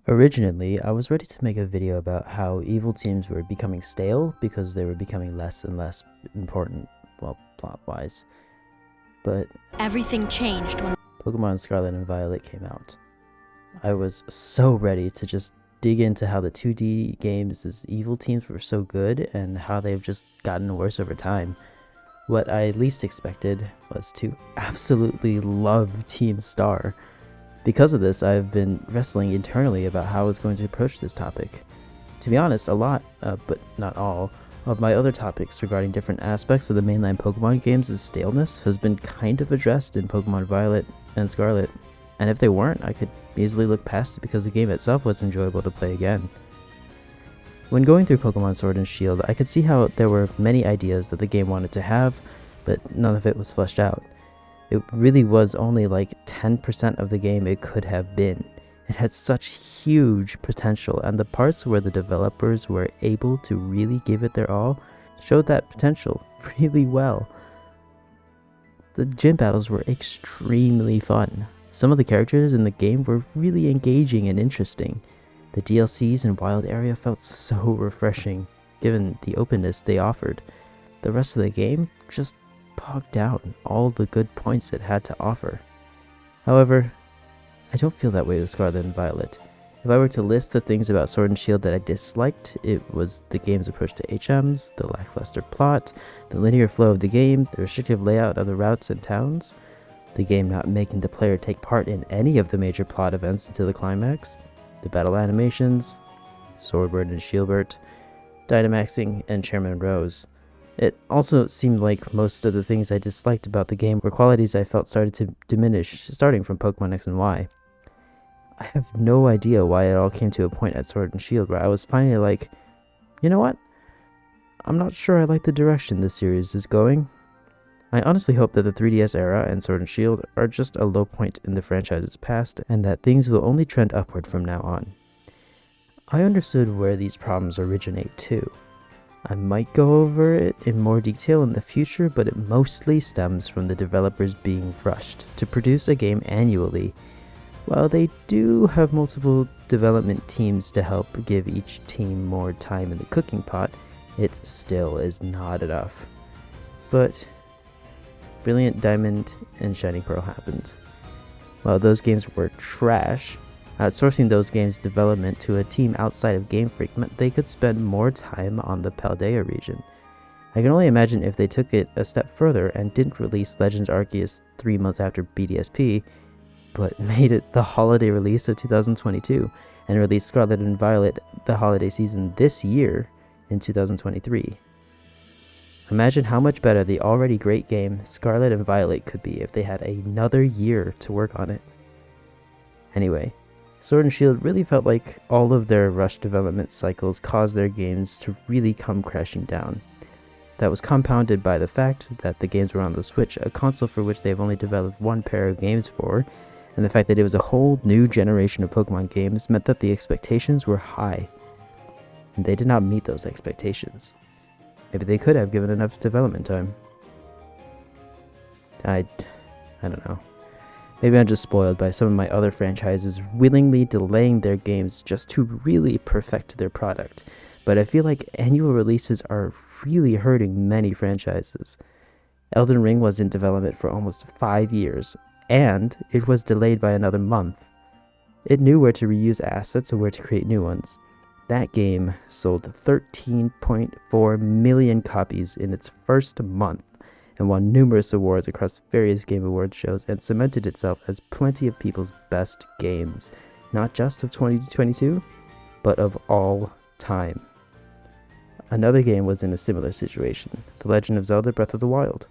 Originally, I was ready to make a video about how evil teams were becoming stale because they were becoming less and less important, well, plot-wise. But Everything changed when Pokemon Scarlet and Violet came out. I was so ready to just dig into how the 2D games' evil teams were so good and how they've just gotten worse over time. What I least expected was to absolutely love Team Star. Because of this, I've been wrestling internally about how I was going to approach this topic. To be honest, a lot, but not all, of my other topics regarding different aspects of the mainline Pokemon games' staleness has been kind of addressed in Pokemon Violet and Scarlet, and if they weren't, I could easily look past it because the game itself was enjoyable to play again. When going through Pokemon Sword and Shield, I could see how there were many ideas that the game wanted to have, but none of it was fleshed out. It really was only like 10% of the game it could have been. It had such huge potential, and the parts where the developers were able to really give it their all showed that potential really well. The gym battles were extremely fun. Some of the characters in the game were really engaging and interesting. The DLCs in Wild Area felt so refreshing, given the openness they offered. The rest of the game just bogged down all the good points it had to offer. However, I don't feel that way with Scarlet and Violet. If I were to list the things about Sword and Shield that I disliked, it was the game's approach to HMs, the lackluster plot, the linear flow of the game, the restrictive layout of the routes and towns, the game not making the player take part in any of the major plot events until the climax, the battle animations, Swordsbird and Shieldbert, Dynamaxing, and Chairman Rose. It also seemed like most of the things I disliked about the game were qualities I felt started to diminish, starting from Pokemon X and Y. I have no idea why it all came to a point at Sword and Shield where I was finally like, you know what? I'm not sure I like the direction this series is going. I honestly hope that the 3DS era and Sword and Shield are just a low point in the franchise's past, and that things will only trend upward from now on. I understood where these problems originate too. I might go over it in more detail in the future, but it mostly stems from the developers being rushed to produce a game annually. While they do have multiple development teams to help give each team more time in the cooking pot, it still is not enough. But Brilliant Diamond and Shining Pearl happened. While those games were trash, outsourcing those games' development to a team outside of Game Freak meant they could spend more time on the Paldea region. I can only imagine if they took it a step further and didn't release Legends Arceus 3 months after BDSP, but made it the holiday release of 2022, and released Scarlet and Violet the holiday season this year in 2023. Imagine how much better the already great game Scarlet and Violet could be if they had another year to work on it. Anyway, Sword and Shield really felt like all of their rushed development cycles caused their games to really come crashing down. That was compounded by the fact that the games were on the Switch, a console for which they've only developed one pair of games for, and the fact that it was a whole new generation of Pokemon games meant that the expectations were high, and they did not meet those expectations. Maybe they could have given enough development time. I don't know. Maybe I'm just spoiled by some of my other franchises willingly delaying their games just to really perfect their product, but I feel like annual releases are really hurting many franchises. Elden Ring was in development for almost 5 years, and it was delayed by another month. It knew where to reuse assets and where to create new ones. That game sold 13.4 million copies in its first month, and won numerous awards across various Game Awards shows, and cemented itself as plenty of people's best games, not just of 2022, but of all time. Another game was in a similar situation, The Legend of Zelda Breath of the Wild.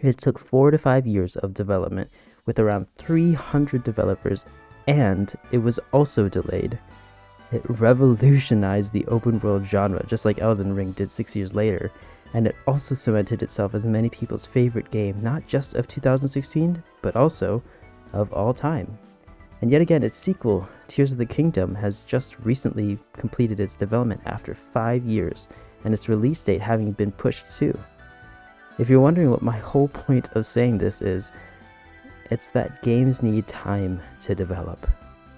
It took 4 to 5 years of development with around 300 developers, and it was also delayed. It revolutionized the open world genre, just like Elden Ring did 6 years later, and it also cemented itself as many people's favorite game, not just of 2016, but also of all time. And yet again, its sequel, Tears of the Kingdom, has just recently completed its development after 5 years, and its release date having been pushed too. If you're wondering what my whole point of saying this is, it's that games need time to develop.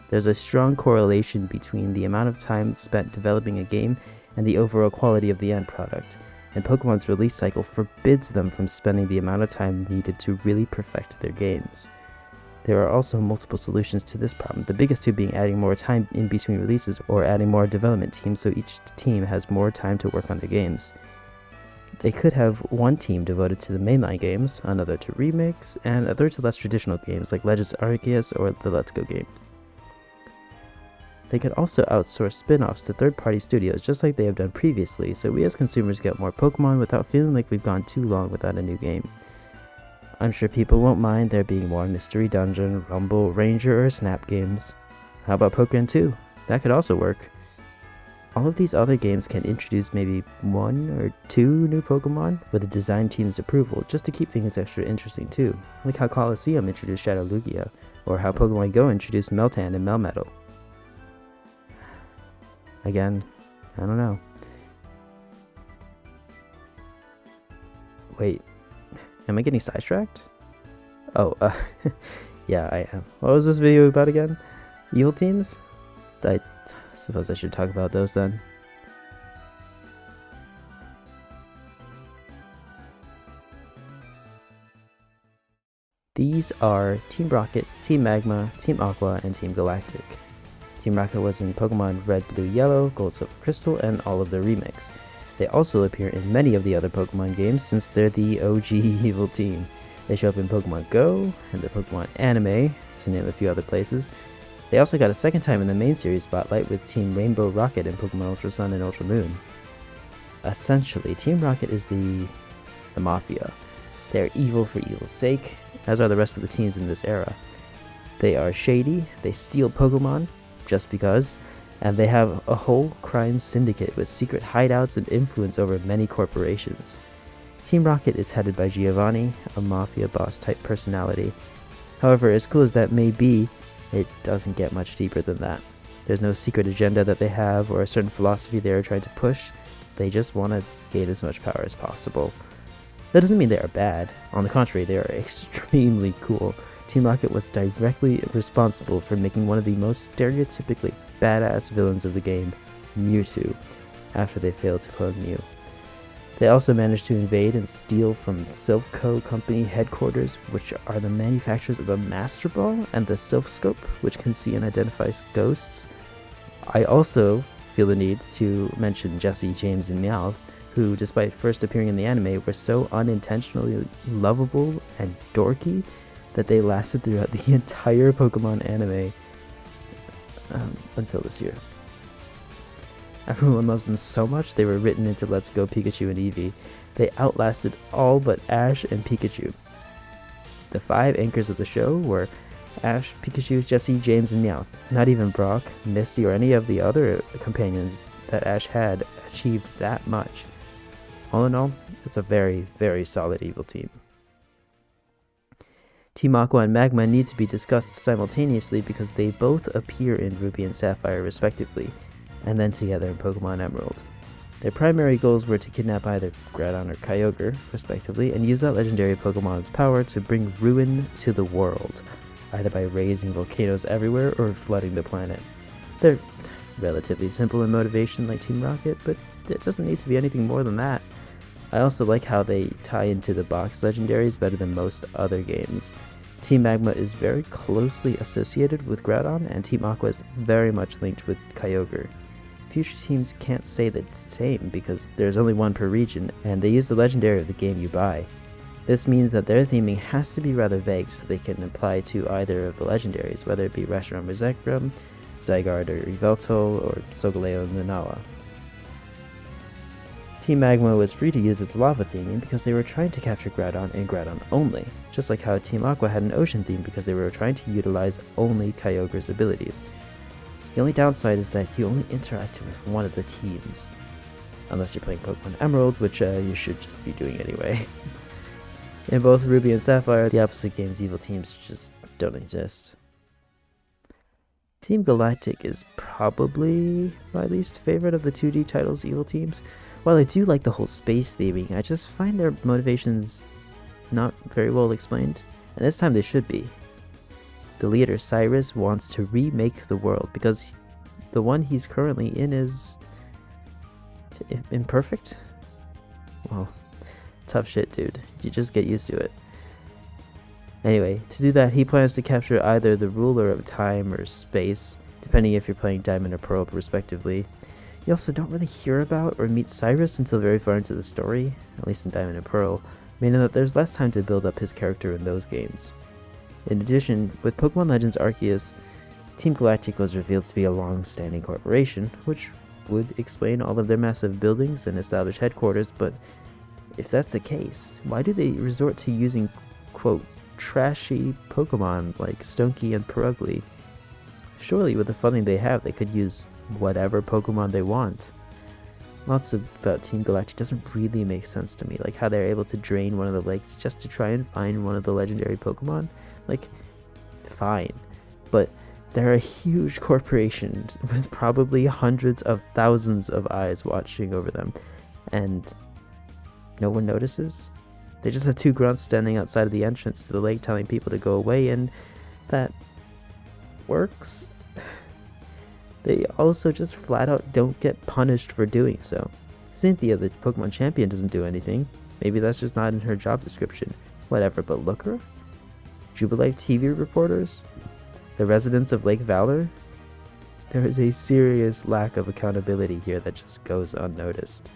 There's a strong correlation between the amount of time spent developing a game and the overall quality of the end product, and Pokemon's release cycle forbids them from spending the amount of time needed to really perfect their games. There are also multiple solutions to this problem, the biggest two being adding more time in between releases or adding more development teams so each team has more time to work on their games. They could have one team devoted to the mainline games, another to remakes, and a third to less traditional games like Legends Arceus or the Let's Go games. They could also outsource spin-offs to third-party studios just like they have done previously, so we as consumers get more Pokemon without feeling like we've gone too long without a new game. I'm sure people won't mind there being more Mystery Dungeon, Rumble, Ranger, or Snap games. How about Pokemon 2? That could also work. All of these other games can introduce maybe 1 or 2 new Pokemon with the design team's approval, just to keep things extra interesting too, like how Colosseum introduced Shadow Lugia, or how Pokemon Go introduced Meltan and Melmetal. Again, I don't know. Wait, am I getting sidetracked? Oh, yeah, I am. What was this video about again? Evil teams? I suppose I should talk about those then. These are Team Rocket, Team Magma, Team Aqua, and Team Galactic. Team Rocket was in Pokemon Red, Blue, Yellow, Gold, Silver, Crystal, and all of their remakes. They also appear in many of the other Pokemon games since they're the OG evil team. They show up in Pokemon Go and the Pokemon anime, to name a few other places. They also got a second time in the main series spotlight with Team Rainbow Rocket in Pokemon Ultra Sun and Ultra Moon. Essentially, Team Rocket is the Mafia. They are evil for evil's sake, as are the rest of the teams in this era. They are shady, they steal Pokemon, just because, and they have a whole crime syndicate with secret hideouts and influence over many corporations. Team Rocket is headed by Giovanni, a mafia boss type personality. However, as cool as that may be, it doesn't get much deeper than that. There's no secret agenda that they have or a certain philosophy they are trying to push. They just want to gain as much power as possible. That doesn't mean they are bad. On the contrary, they are extremely cool. Team Rocket was directly responsible for making one of the most stereotypically badass villains of the game, Mewtwo, after they failed to clone Mew. They also managed to invade and steal from Silph Co. Company headquarters, which are the manufacturers of the Master Ball and the Silph Scope, which can see and identify ghosts. I also feel the need to mention Jessie, James, and Meowth, who, despite first appearing in the anime, were so unintentionally lovable and dorky that they lasted throughout the entire Pokemon anime until this year. Everyone loves them so much they were written into Let's Go Pikachu and Eevee. They outlasted all but Ash and Pikachu. The 5 anchors of the show were Ash, Pikachu, Jessie, James, and Meowth. Not even Brock, Misty, or any of the other companions that Ash had achieved that much. All in all, it's a very, very solid evil team. Team Aqua and Magma need to be discussed simultaneously because they both appear in Ruby and Sapphire respectively, and then together in Pokemon Emerald. Their primary goals were to kidnap either Groudon or Kyogre, respectively, and use that legendary Pokemon's power to bring ruin to the world, either by raising volcanoes everywhere or flooding the planet. They're relatively simple in motivation like Team Rocket, but it doesn't need to be anything more than that. I also like how they tie into the box legendaries better than most other games. Team Magma is very closely associated with Groudon, and Team Aqua is very much linked with Kyogre. Future teams can't say the same because there's only one per region, and they use the legendary of the game you buy. This means that their theming has to be rather vague so they can apply to either of the legendaries, whether it be Reshiram or Zekrom, Zygarde or Yveltal, or Solgaleo and Lunala. Team Magma was free to use its lava theming because they were trying to capture Groudon and Groudon only, just like how Team Aqua had an ocean theme because they were trying to utilize only Kyogre's abilities. The only downside is that you only interact with one of the teams, unless you're playing Pokemon Emerald, which you should just be doing anyway. In both Ruby and Sapphire, the opposite game's evil teams just don't exist. Team Galactic is probably my least favorite of the 2D title's evil teams. While I do like the whole space theming, I just find their motivations not very well explained, and this time they should be. The leader, Cyrus, wants to remake the world because the one he's currently in is imperfect? Well, tough shit, dude. You just get used to it. Anyway, to do that, he plans to capture either the ruler of time or space, depending if you're playing Diamond or Pearl, respectively. You also don't really hear about or meet Cyrus until very far into the story, at least in Diamond and Pearl, meaning that there's less time to build up his character in those games. In addition, with Pokemon Legends Arceus, Team Galactic was revealed to be a long-standing corporation, which would explain all of their massive buildings and established headquarters, but if that's the case, why do they resort to using, quote, trashy Pokemon like Stonky and Perugly? Surely with the funding they have, they could use whatever Pokemon they want. Lots about Team Galactic doesn't really make sense to me, like how they're able to drain one of the lakes just to try and find one of the legendary Pokemon. Like, fine, but they're a huge corporation with probably hundreds of thousands of eyes watching over them, and no one notices? They just have two grunts standing outside of the entrance to the lake telling people to go away, and that works. They also just flat out don't get punished for doing so. Cynthia, the Pokemon champion, doesn't do anything. Maybe that's just not in her job description. Whatever, but Looker? Jubilife TV reporters? The residents of Lake Valor? There is a serious lack of accountability here that just goes unnoticed.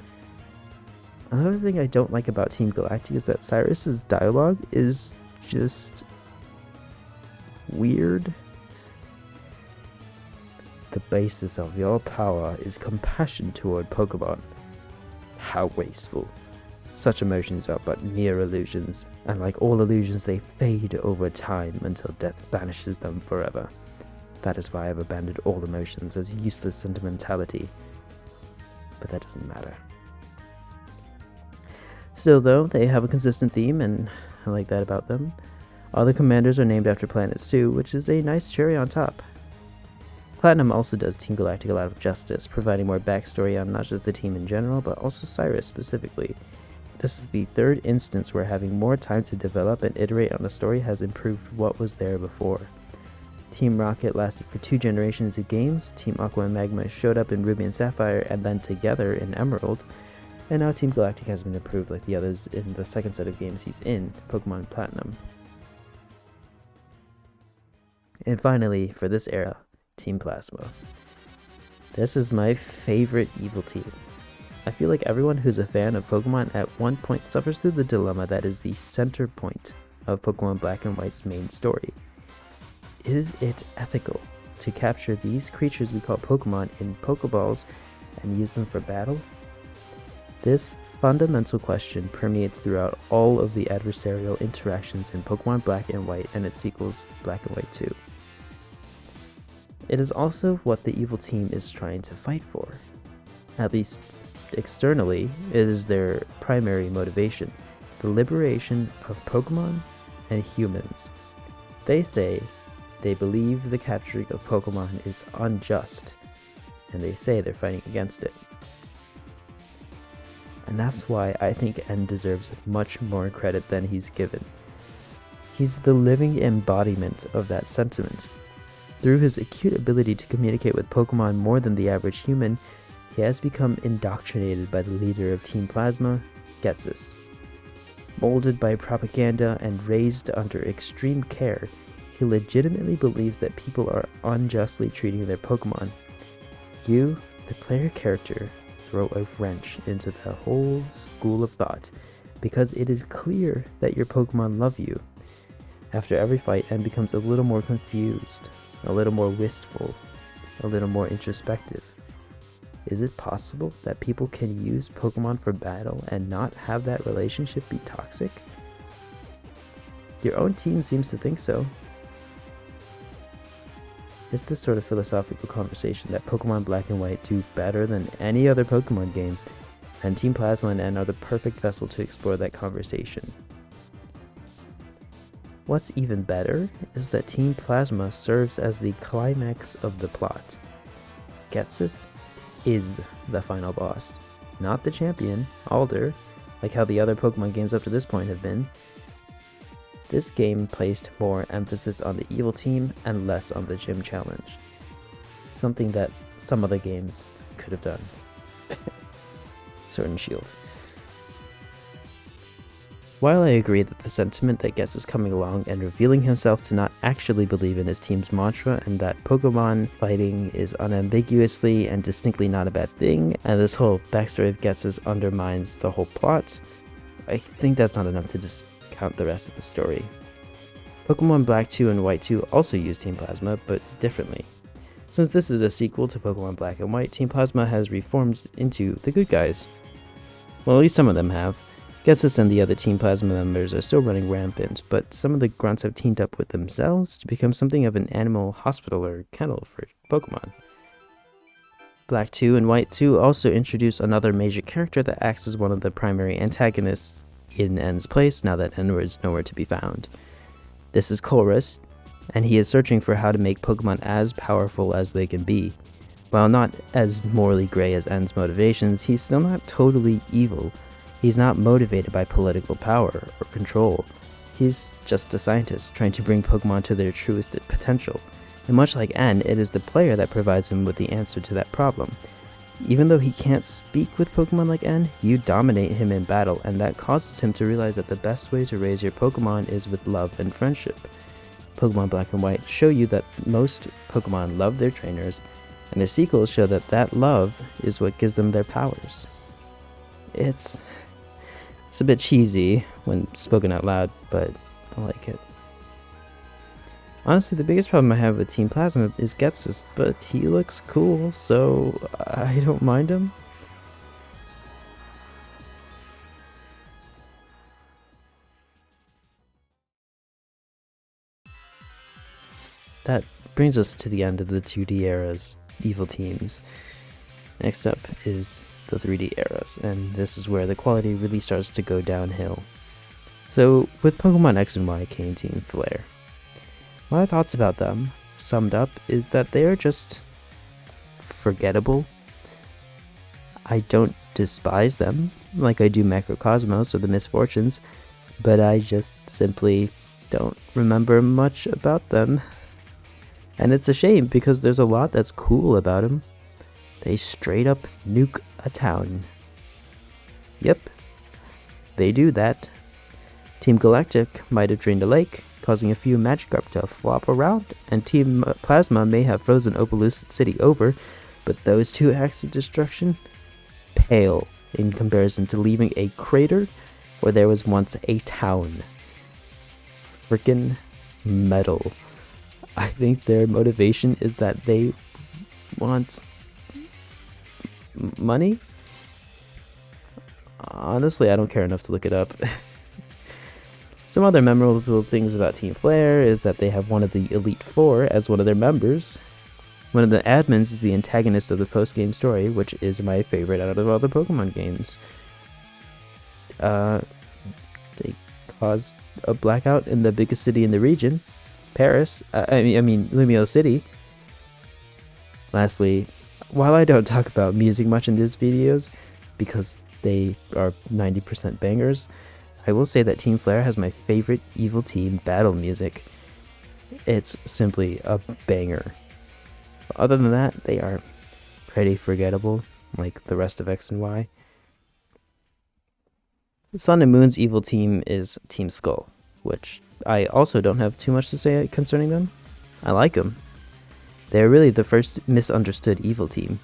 Another thing I don't like about Team Galactic is that Cyrus's dialogue is just weird. The basis of your power is compassion toward Pokemon. How wasteful. Such emotions are but mere illusions, and like all illusions they fade over time until death banishes them forever. That is why I've abandoned all emotions as useless sentimentality. But that doesn't matter. Still though, they have a consistent theme, and I like that about them. All the commanders are named after planets too, which is a nice cherry on top. Platinum also does Team Galactic a lot of justice, providing more backstory on not just the team in general, but also Cyrus specifically. This is the third instance where having more time to develop and iterate on a story has improved what was there before. Team Rocket lasted for 2 generations of games, Team Aqua and Magma showed up in Ruby and Sapphire and then together in Emerald, and now Team Galactic has been improved like the others in the second set of games he's in, Pokemon Platinum. And finally, for this era, Team Plasma. This is my favorite evil team. I feel like everyone who's a fan of Pokemon at one point suffers through the dilemma that is the center point of Pokemon Black and White's main story. Is it ethical to capture these creatures we call Pokemon in Pokeballs and use them for battle? This fundamental question permeates throughout all of the adversarial interactions in Pokemon Black and White and its sequels, Black and White 2. It is also what the evil team is trying to fight for. At least externally, it is their primary motivation, the liberation of Pokemon and humans. They say they believe the capturing of Pokemon is unjust, and they say they're fighting against it. And that's why I think N deserves much more credit than he's given. He's the living embodiment of that sentiment. Through his acute ability to communicate with Pokemon more than the average human, he has become indoctrinated by the leader of Team Plasma, Ghetsis. Molded by propaganda and raised under extreme care, he legitimately believes that people are unjustly treating their Pokemon. You, the player character, throw a wrench into the whole school of thought, because it is clear that your Pokemon love you. After every fight, N becomes a little more confused, a little more wistful, a little more introspective. Is it possible that people can use Pokemon for battle and not have that relationship be toxic? Your own team seems to think so. It's this sort of philosophical conversation that Pokemon Black and White do better than any other Pokemon game, and Team Plasma and N are the perfect vessel to explore that conversation. What's even better is that Team Plasma serves as the climax of the plot. Ghetsis is the final boss, not the champion, Alder, like how the other Pokemon games up to this point have been. This game placed more emphasis on the evil team and less on the gym challenge. Something that some other games could have done. Sword and Shield. While I agree that the sentiment that Guess is coming along and revealing himself to not actually believe in his team's mantra and that Pokemon fighting is unambiguously and distinctly not a bad thing, and this whole backstory of Guess's undermines the whole plot, I think that's not enough to discount the rest of the story. Pokemon Black 2 and White 2 also use Team Plasma, but differently. Since this is a sequel to Pokemon Black and White, Team Plasma has reformed into the good guys. Well, at least some of them have. Getsus and the other Team Plasma members are still running rampant, but some of the grunts have teamed up with themselves to become something of an animal hospital or kennel for Pokemon. Black 2 and White 2 also introduce another major character that acts as one of the primary antagonists in N's place now that N is nowhere to be found. This is Chorus, and he is searching for how to make Pokemon as powerful as they can be. While not as morally gray as N's motivations, he's still not totally evil. He's not motivated by political power or control. He's just a scientist trying to bring Pokemon to their truest potential. And much like N, it is the player that provides him with the answer to that problem. Even though he can't speak with Pokemon like N, you dominate him in battle, and that causes him to realize that the best way to raise your Pokemon is with love and friendship. Pokemon Black and White show you that most Pokemon love their trainers, and their sequels show that that love is what gives them their powers. It's a bit cheesy when spoken out loud, but I like it. Honestly, the biggest problem I have with Team Plasma is Getsus, but he looks cool, so I don't mind him. That brings us to the end of the 2D era's evil teams. Next up is the 3D eras, and this is where the quality really starts to go downhill. So, with Pokemon X and Y came Team Flare. My thoughts about them, summed up, is that they are just forgettable. I don't despise them, like I do Macrocosmos or the Misfortunes, but I just simply don't remember much about them. And it's a shame, because there's a lot that's cool about them. They straight up nuke a town. Yep, they do that. Team Galactic might have drained a lake, causing a few Magikarp to flop around, and Team Plasma may have frozen Opelucid City over, but those two acts of destruction pale in comparison to leaving a crater where there was once a town. Frickin' metal. I think their motivation is that they want money? Honestly, I don't care enough to look it up. Some other memorable things about Team Flare is that they have one of the Elite Four as one of their members. One of the admins is the antagonist of the post-game story, which is my favorite out of all the Pokemon games. They caused a blackout in the biggest city in the region, Paris. I mean Lumio City. Lastly, while I don't talk about music much in these videos, because they are 90% bangers, I will say that Team Flare has my favorite evil team battle music. It's simply a banger. Other than that, they are pretty forgettable, like the rest of X and Y. Sun and Moon's evil team is Team Skull, which I also don't have too much to say concerning them. I like them. They are really the first misunderstood evil team,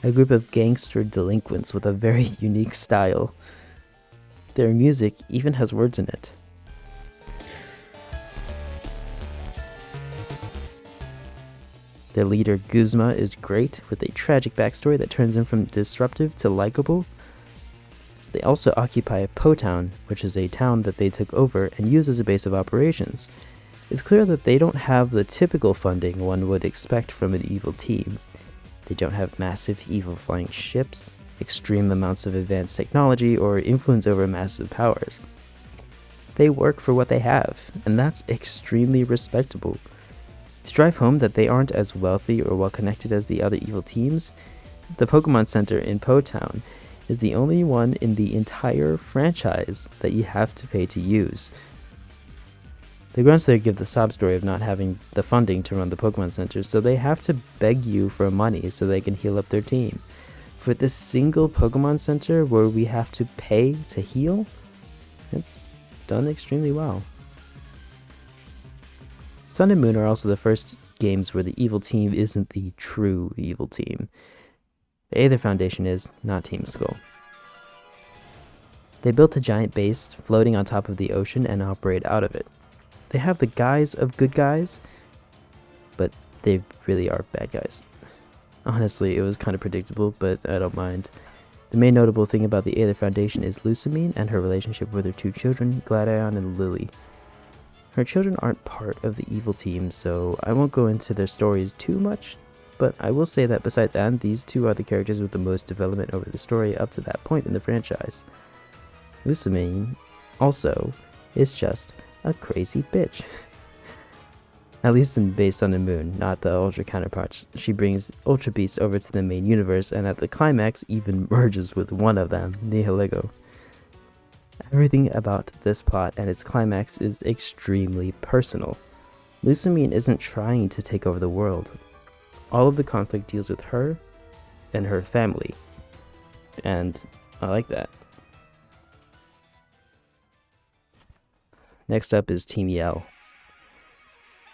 a group of gangster delinquents with a very unique style. Their music even has words in it. Their leader Guzma is great, with a tragic backstory that turns him from disruptive to likable. They also occupy Po Town, which is a town that they took over and use as a base of operations. It's clear that they don't have the typical funding one would expect from an evil team. They don't have massive evil flying ships, extreme amounts of advanced technology, or influence over massive powers. They work for what they have, and that's extremely respectable. To drive home that they aren't as wealthy or well connected as the other evil teams, the Pokemon Center in Po Town is the only one in the entire franchise that you have to pay to use. The grunts there give the sob story of not having the funding to run the Pokemon Center, so they have to beg you for money so they can heal up their team. For this single Pokemon Center where we have to pay to heal, it's done extremely well. Sun and Moon are also the first games where the evil team isn't the true evil team. The Aether Foundation is, not Team Skull. They built a giant base floating on top of the ocean and operate out of it. They have the guise of good guys, but they really are bad guys. Honestly, it was kind of predictable, but I don't mind. The main notable thing about the Aether Foundation is Lusamine and her relationship with her two children, Gladion and Lily. Her children aren't part of the evil team, so I won't go into their stories too much, but I will say that besides Anne, these two are the characters with the most development over the story up to that point in the franchise. Lusamine, also, is just a crazy bitch. At least in base Sun and Moon, not the Ultra counterparts. She brings Ultra Beasts over to the main universe, and at the climax even merges with one of them, Nihilego. Everything about this plot and its climax is extremely personal. Lusamine isn't trying to take over the world. All of the conflict deals with her and her family, and I like that. Next up is Team Yell.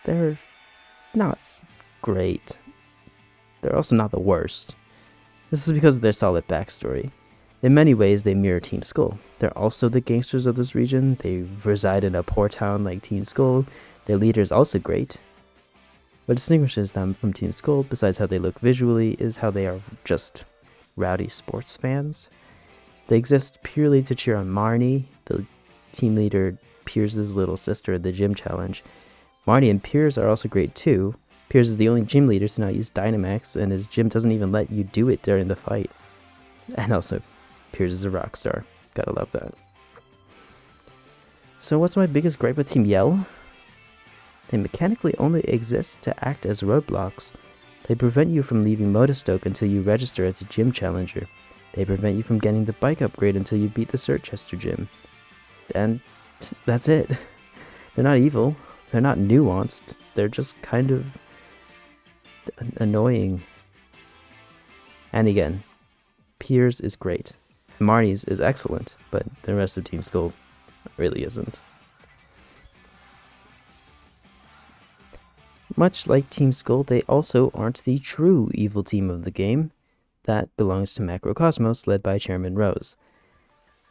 They're not great. They're also not the worst. This is because of their solid backstory. In many ways, they mirror Team Skull. They're also the gangsters of this region. They reside in a poor town like Team Skull. Their leader is also great. What distinguishes them from Team Skull, besides how they look visually, is how they are just rowdy sports fans. They exist purely to cheer on Marnie, the team leader Piers' little sister in the gym challenge. Marnie and Piers are also great too. Piers is the only gym leader to not use Dynamax, and his gym doesn't even let you do it during the fight. And also, Piers is a rock star. Gotta love that. So what's my biggest gripe with Team Yell? They mechanically only exist to act as roadblocks. They prevent you from leaving Motostoke until you register as a gym challenger. They prevent you from getting the bike upgrade until you beat the Circhester gym. And that's it. They're not evil. They're not nuanced. They're just kind of annoying. And again, Piers is great. Marnie's is excellent, but the rest of Team Skull really isn't. Much like Team Skull, they also aren't the true evil team of the game. That belongs to Macrocosmos, led by Chairman Rose.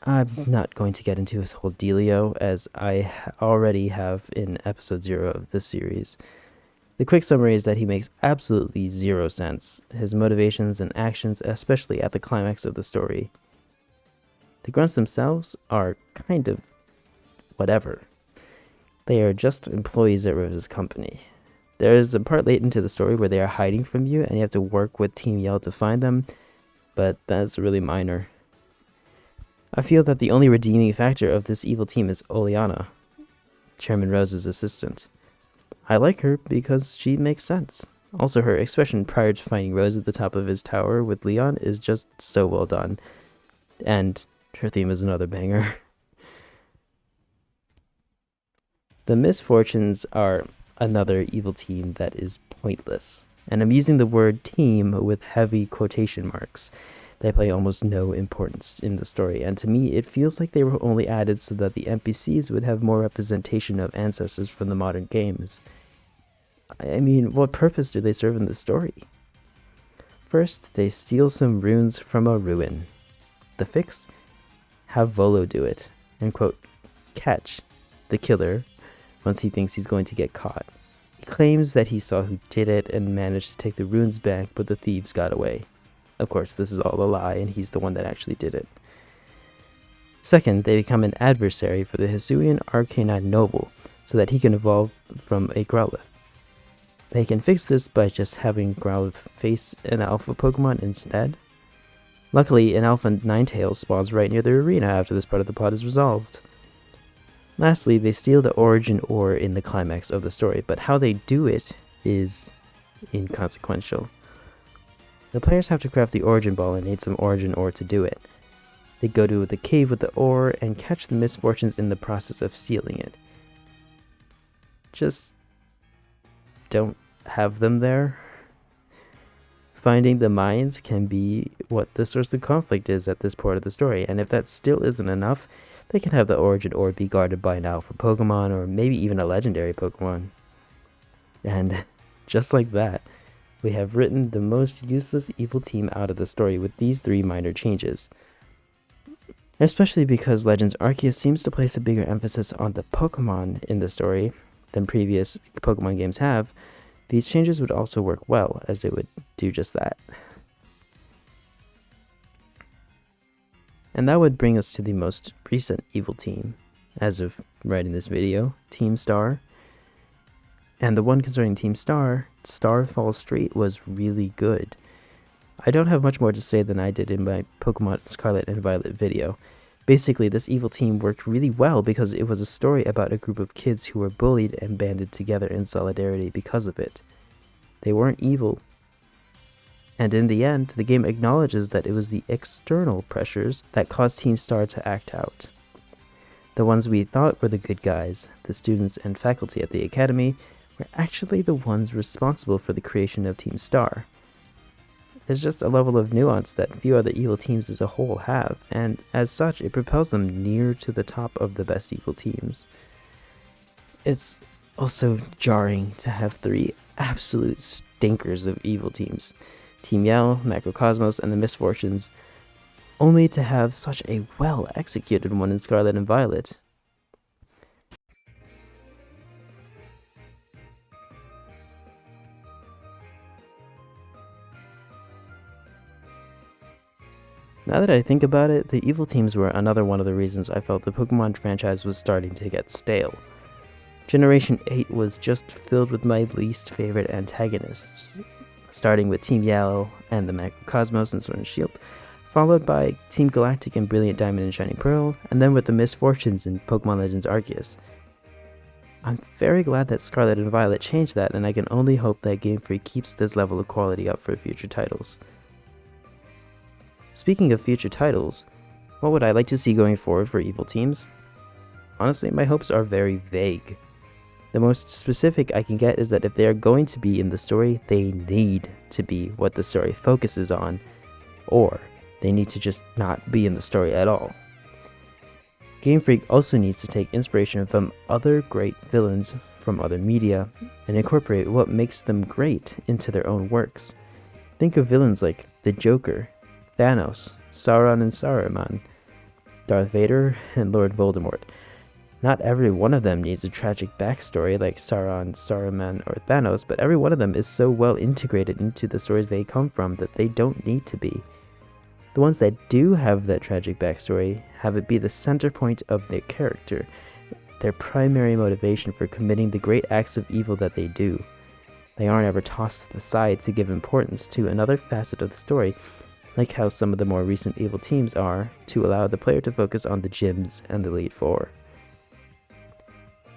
I'm not going to get into his whole dealio, as I already have in episode 0 of this series. The quick summary is that he makes absolutely zero sense, his motivations and actions, especially at the climax of the story. The grunts themselves are kind of whatever. They are just employees at Rose's company. There is a part late into the story where they are hiding from you and you have to work with Team Yell to find them, but that's really minor. I feel that the only redeeming factor of this evil team is Oleana, Chairman Rose's assistant. I like her because she makes sense. Also, her expression prior to finding Rose at the top of his tower with Leon is just so well done. And her theme is another banger. The Misfortunes are another evil team that is pointless. And I'm using the word team with heavy quotation marks. They play almost no importance in the story, and to me it feels like they were only added so that the NPCs would have more representation of ancestors from the modern games. I mean, what purpose do they serve in the story? First, they steal some runes from a ruin. The fix? Have Volo do it, and quote, catch the killer once he thinks he's going to get caught. He claims that he saw who did it and managed to take the runes back, but the thieves got away. Of course, this is all a lie, and he's the one that actually did it. Second, they become an adversary for the Hisuian Arcanine Noble, so that he can evolve from a Growlithe. They can fix this by just having Growlithe face an alpha Pokemon instead. Luckily, an alpha Ninetales spawns right near the arena after this part of the plot is resolved. Lastly, they steal the origin ore in the climax of the story, but how they do it is inconsequential. The players have to craft the origin ball and need some origin ore to do it. They go to the cave with the ore and catch the Misfortunes in the process of stealing it. just don't have them there. Finding the mines can be what the source of conflict is at this part of the story, and if that still isn't enough, they can have the origin orb be guarded by an alpha Pokemon, or maybe even a legendary Pokemon. And just like that, we have written the most useless evil team out of the story with these 3 minor changes. Especially because Legends Arceus seems to place a bigger emphasis on the Pokemon in the story than previous Pokemon games have, these changes would also work well, as they would do just that. And that would bring us to the most recent evil team, as of writing this video, Team Star. And the one concerning Team Star, Starfall Street, was really good. I don't have much more to say than I did in my Pokemon Scarlet and Violet video. Basically, this evil team worked really well because it was a story about a group of kids who were bullied and banded together in solidarity because of it. They weren't evil. And in the end, the game acknowledges that it was the external pressures that caused Team Star to act out. The ones we thought were the good guys, the students and faculty at the academy, were actually the ones responsible for the creation of Team Star. There's just a level of nuance that few other evil teams as a whole have, and as such, it propels them near to the top of the best evil teams. It's also jarring to have 3 absolute stinkers of evil teams, Team Yell, Macrocosmos, and the Misfortunes, only to have such a well-executed one in Scarlet and Violet. Now that I think about it, the evil teams were another one of the reasons I felt the Pokemon franchise was starting to get stale. Generation 8 was just filled with my least favorite antagonists, starting with Team Yellow and the Macrocosmos and Sword and Shield, followed by Team Galactic and Brilliant Diamond and Shining Pearl, and then with the Misfortunes in Pokemon Legends Arceus. I'm very glad that Scarlet and Violet changed that, and I can only hope that Game Freak keeps this level of quality up for future titles. Speaking of future titles, what would I like to see going forward for evil teams? Honestly, my hopes are very vague. The most specific I can get is that if they are going to be in the story, they need to be what the story focuses on, or they need to just not be in the story at all. Game Freak also needs to take inspiration from other great villains from other media and incorporate what makes them great into their own works. Think of villains like the Joker, Thanos, Sauron and Saruman, Darth Vader, and Lord Voldemort. Not every one of them needs a tragic backstory like Sauron, Saruman, or Thanos, but every one of them is so well integrated into the stories they come from that they don't need to be. The ones that do have that tragic backstory have it be the center point of their character, their primary motivation for committing the great acts of evil that they do. They aren't ever tossed to the side to give importance to another facet of the story, like how some of the more recent evil teams are, to allow the player to focus on the gyms and the lead four.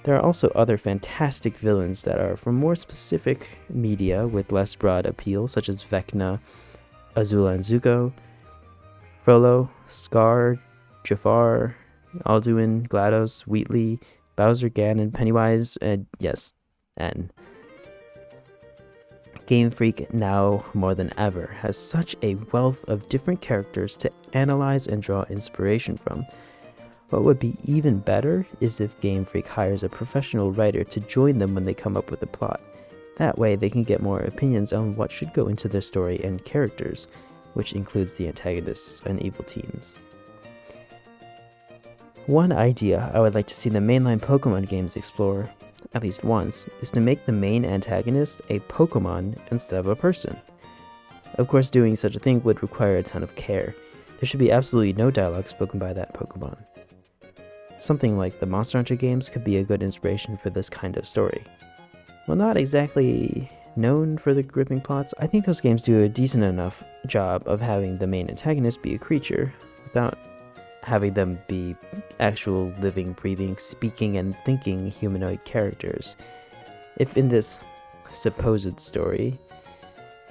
There are also other fantastic villains that are from more specific media with less broad appeal, such as Vecna, Azula and Zuko, Frollo, Scar, Jafar, Alduin, GLaDOS, Wheatley, Bowser, Ganon, Pennywise, and yes, N. Game Freak now more than ever has such a wealth of different characters to analyze and draw inspiration from. What would be even better is if Game Freak hires a professional writer to join them when they come up with a plot. That way they can get more opinions on what should go into their story and characters, which includes the antagonists and evil teams. One idea I would like to see the mainline Pokemon games explore, at least once, is to make the main antagonist a Pokemon instead of a person. Of course, doing such a thing would require a ton of care. There should be absolutely no dialogue spoken by that Pokemon. Something like the Monster Hunter games could be a good inspiration for this kind of story. While not exactly known for the gripping plots, I think those games do a decent enough job of having the main antagonist be a creature without having them be actual living, breathing, speaking, and thinking humanoid characters. If in this supposed story,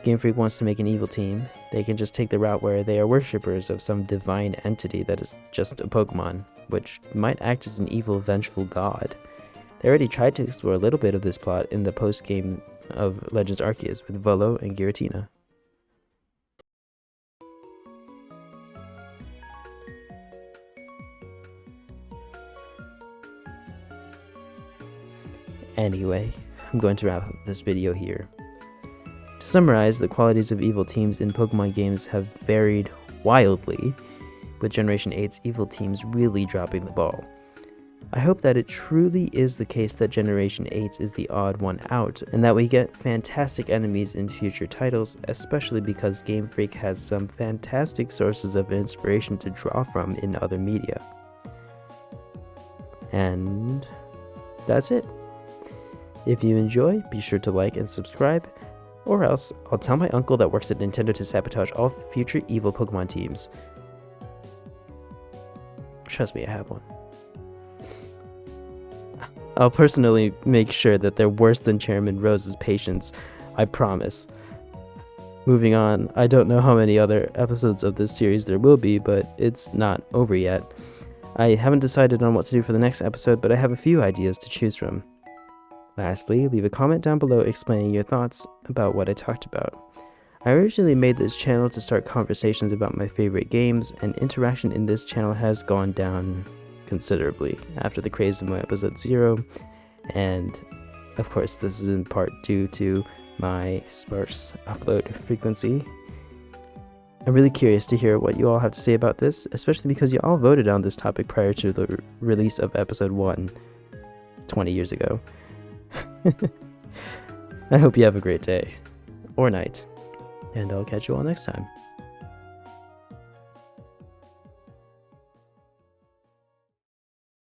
Game Freak wants to make an evil team, they can just take the route where they are worshippers of some divine entity that is just a Pokemon, which might act as an evil, vengeful god. They already tried to explore a little bit of this plot in the post-game of Legends Arceus with Volo and Giratina. Anyway, I'm going to wrap up this video here. To summarize, the qualities of evil teams in Pokemon games have varied wildly, with Generation 8's evil teams really dropping the ball. I hope that it truly is the case that Generation 8 is the odd one out, and that we get fantastic enemies in future titles, especially because Game Freak has some fantastic sources of inspiration to draw from in other media. And that's it. If you enjoy, be sure to like and subscribe, or else I'll tell my uncle that works at Nintendo to sabotage all future evil Pokemon teams. Trust me, I have one. I'll personally make sure that they're worse than Chairman Rose's patients, I promise. Moving on, I don't know how many other episodes of this series there will be, but it's not over yet. I haven't decided on what to do for the next episode, but I have a few ideas to choose from. Lastly, leave a comment down below explaining your thoughts about what I talked about. I originally made this channel to start conversations about my favorite games, and interaction in this channel has gone down considerably after the craze of my episode 0, and of course this is in part due to my sparse upload frequency. I'm really curious to hear what you all have to say about this, especially because you all voted on this topic prior to the release of episode 1 20 years ago. I hope you have a great day, or night, and I'll catch you all next time.